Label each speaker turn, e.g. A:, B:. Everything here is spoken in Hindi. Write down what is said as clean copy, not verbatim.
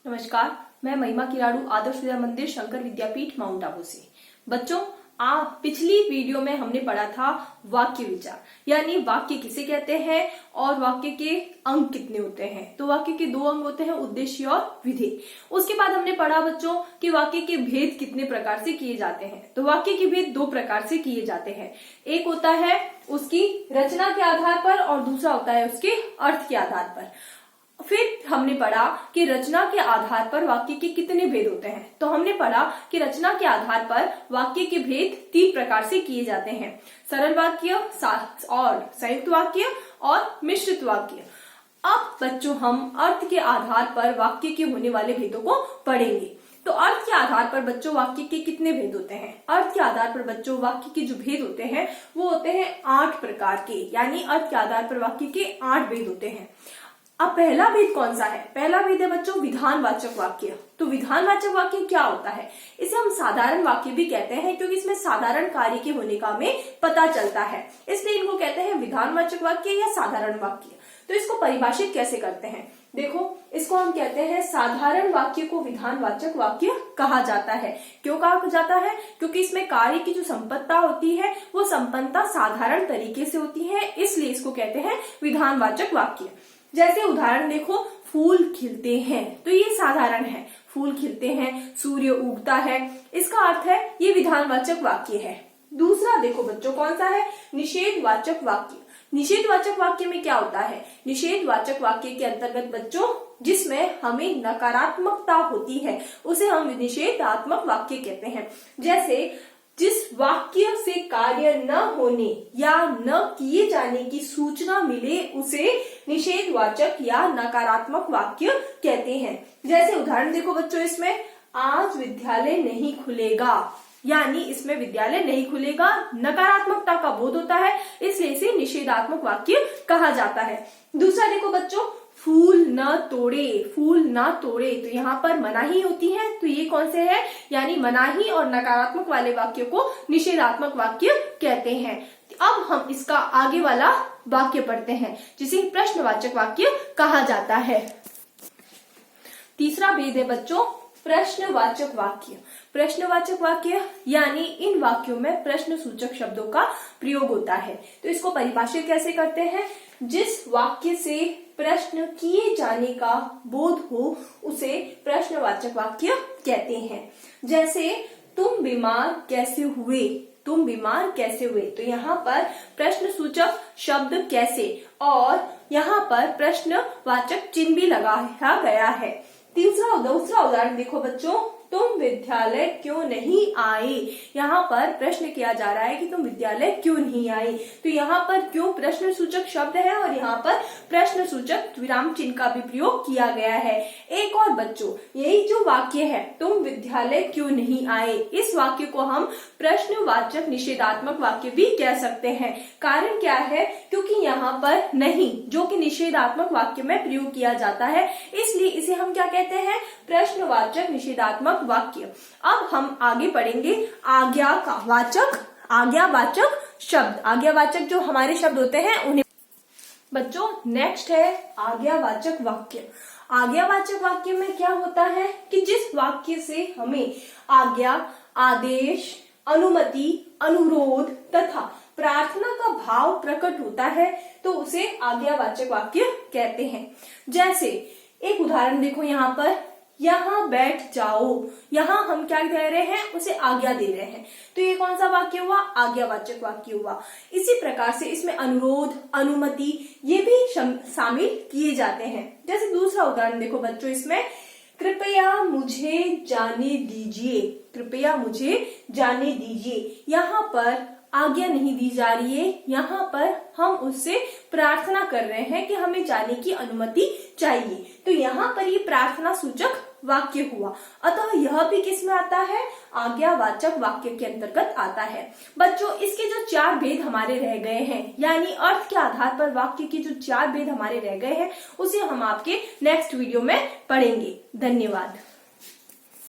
A: नमस्कार, मैं महिमा किराड़ू आदर्श विद्या मंदिर शंकर विद्यापीठ माउंट आबू से। बच्चों, पिछली वीडियो में हमने पढ़ा था वाक्य विचार, यानी वाक्य किसे कहते हैं और वाक्य के अंग कितने होते हैं। तो वाक्य के 2 अंग होते हैं, उद्देश्य और विधेय। उसके बाद हमने पढ़ा बच्चों कि वाक्य के भेद कितने प्रकार से किए जाते हैं। तो वाक्य के भेद 2 प्रकार से किए जाते हैं। एक होता है उसकी रचना के आधार पर और दूसरा होता है उसके अर्थ के आधार पर। फिर हमने पढ़ा कि रचना के आधार पर वाक्य के कितने भेद होते हैं। तो हमने पढ़ा कि रचना के आधार पर वाक्य के भेद 3 प्रकार से किए जाते हैं, सरल वाक्य और संयुक्त वाक्य और मिश्रित वाक्य। अब बच्चों हम अर्थ के आधार पर वाक्य के होने वाले भेदों को पढ़ेंगे। तो अर्थ के आधार पर बच्चों वाक्य के कितने भेद होते हैं? अर्थ के आधार पर बच्चों वाक्य के जो भेद होते हैं वो होते हैं 8 प्रकार के, यानी अर्थ के आधार पर वाक्य के 8 भेद होते हैं। अब पहला भेद कौन सा है? पहला भेद है बच्चों विधानवाचक वाक्य। तो विधानवाचक वाक्य क्या होता है? इसे हम साधारण वाक्य भी कहते हैं, क्योंकि इसमें साधारण कार्य के होने का हमें पता चलता है, इसलिए इनको कहते हैं विधानवाचक वाक्य या साधारण वाक्य। तो इसको परिभाषित कैसे करते हैं? देखो, इसको हम कहते हैं साधारण वाक्य को विधानवाचक वाक्य कहा जाता है। क्यों कहा जाता है? क्योंकि इसमें कार्य की जो संपन्नता होती है वो संपन्नता साधारण तरीके से होती है, इसलिए इसको कहते हैं विधानवाचक वाक्य। जैसे उदाहरण देखो, फूल खिलते हैं, तो ये साधारण है। फूल खिलते हैं, सूर्य उगता है, इसका अर्थ है ये विधानवाचक वाक्य है। दूसरा देखो बच्चों कौन सा है? निषेधवाचक वाक्य। निषेधवाचक वाक्य में क्या होता है? निषेधवाचक वाक्य के अंतर्गत बच्चों जिसमें हमें नकारात्मकता होती है उसे हम निषेधात्मक वाक्य कहते हैं। जैसे जिस वाक्य से कार्य न होने या न किए जाने की सूचना मिले उसे निषेधवाचक या नकारात्मक वाक्य कहते हैं। जैसे उदाहरण देखो बच्चों, इसमें आज विद्यालय नहीं खुलेगा, यानी इसमें विद्यालय नहीं खुलेगा, नकारात्मकता का बोध होता है, इसलिए इसे निषेधात्मक वाक्य कहा जाता है। दूसरा देखो बच्चों, फूल न तोड़े, फूल न तोड़े, तो यहाँ पर मनाही होती है, तो ये कौन से है? यानी मनाही और नकारात्मक वाले वाक्य को निषेधात्मक वाक्य कहते हैं। अब हम इसका आगे वाला वाक्य पढ़ते हैं जिसे प्रश्नवाचक वाक्य कहा जाता है। तीसरा भेद है बच्चों प्रश्नवाचक वाक्य। प्रश्नवाचक वाक्य यानी इन वाक्यों में प्रश्न सूचक शब्दों का प्रयोग होता है। तो इसको परिभाषित कैसे करते हैं? जिस वाक्य से प्रश्न किए जाने का बोध हो उसे प्रश्नवाचक वाक्य कहते हैं। जैसे तुम बीमार कैसे हुए, तुम बीमार कैसे हुए, तो यहाँ पर प्रश्न सूचक शब्द कैसे और यहाँ पर प्रश्नवाचक चिन्ह भी लगाया गया है। दूसरा उदाहरण देखो बच्चों, तुम विद्यालय क्यों नहीं आए। यहाँ पर प्रश्न किया जा रहा है कि तुम विद्यालय क्यों नहीं आए, तो यहाँ पर क्यों प्रश्न सूचक शब्द है और यहाँ पर प्रश्न सूचक विराम चिन्ह का भी प्रयोग किया गया है। एक और बच्चों, यही जो वाक्य है तुम विद्यालय क्यों नहीं आए, इस वाक्य को हम प्रश्नवाचक निषेधात्मक वाक्य भी कह सकते हैं। कारण क्या है? क्योंकि यहाँ पर नहीं जो कि निषेधात्मक वाक्य में प्रयोग किया जाता है, इसलिए इसे हम क्या कहते हैं? प्रश्नवाचक निषेधात्मक वाक्य। अब हम आगे पढ़ेंगे आज्ञावाचक शब्द। आज्ञावाचक जो हमारे शब्द होते हैं उन्हें बच्चों नेक्स्ट है आज्ञावाचक वाक्य। आज्ञावाचक वाक्य में क्या होता है कि जिस वाक्य से हमें आज्ञा, आदेश, अनुमति, अनुरोध तथा प्रार्थना का भाव प्रकट होता है तो उसे आज्ञावाचक वाक्य कहते हैं। जैसे एक उदाहरण देखो, यहाँ पर यहाँ बैठ जाओ, यहाँ हम क्या कह रहे हैं? उसे आज्ञा दे रहे हैं, तो ये कौन सा वाक्य हुआ? आज्ञावाचक वाक्य हुआ। इसी प्रकार से इसमें अनुरोध, अनुमति ये भी शामिल किए जाते हैं। जैसे दूसरा उदाहरण देखो बच्चों, इसमें कृपया मुझे जाने दीजिए, कृपया मुझे जाने दीजिए, यहाँ पर आज्ञा नहीं दी जा रही है, यहाँ पर हम उससे प्रार्थना कर रहे हैं कि हमें जाने की अनुमति चाहिए, तो यहाँ पर ये प्रार्थना सूचक वाक्य हुआ। अतः यह भी किस में आता है? आज्ञावाचक वाक्य के अंतर्गत आता है। बच्चों इसके जो 4 भेद हमारे रह गए हैं, यानी अर्थ के आधार पर वाक्य के जो 4 भेद हमारे रह गए हैं उसे हम आपके नेक्स्ट वीडियो में पढ़ेंगे। धन्यवाद।